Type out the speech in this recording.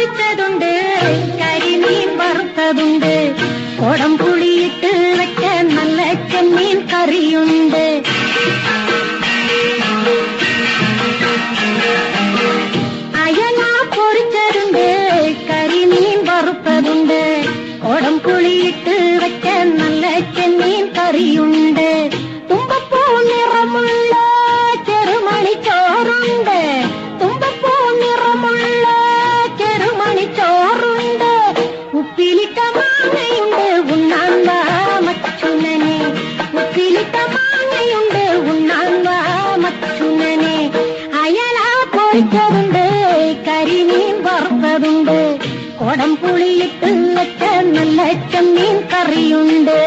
പൊരിച്ചതുണ്ട്, കരിമീൻ വറുത്തതുണ്ട്, കൊടംപുളിയിട്ട് വെച്ച നല്ല ചെമ്മീൻ കറിയുണ്ട്. അയല പൊരിച്ചതുണ്ട്, കരിമീൻ വറുത്തതുണ്ട്, കൊടംപുളിയിട്ട് വെച്ച നല്ല ചെമ്മീൻ കറിയുണ്ട്. തുമ്പപ്പൂ നിറമുള്ള ചെറുമണി ചോറുണ്ട്, തുമ്പപ്പൂ നിറമുള്ള ചെറുമണി ചോറുണ്ട്. ഉപ്പിലിട്ട മാങ്ങയുണ്ട്, ഉണ്ണാൻ വാ മച്ചുനനെ, ഉപ്പിലിട്ട മാങ്ങയുണ്ട്, ഉണ്ണാൻ വാ മച്ചുനനെ. അയല പൊരിച്ചതുണ്ട്, കരിമീൻ വറുത്തതുണ്ട്, കൊടംപുളിയിട്ട് വെച്ച നല്ല ചെമ്മീൻ കറിയുണ്ട്.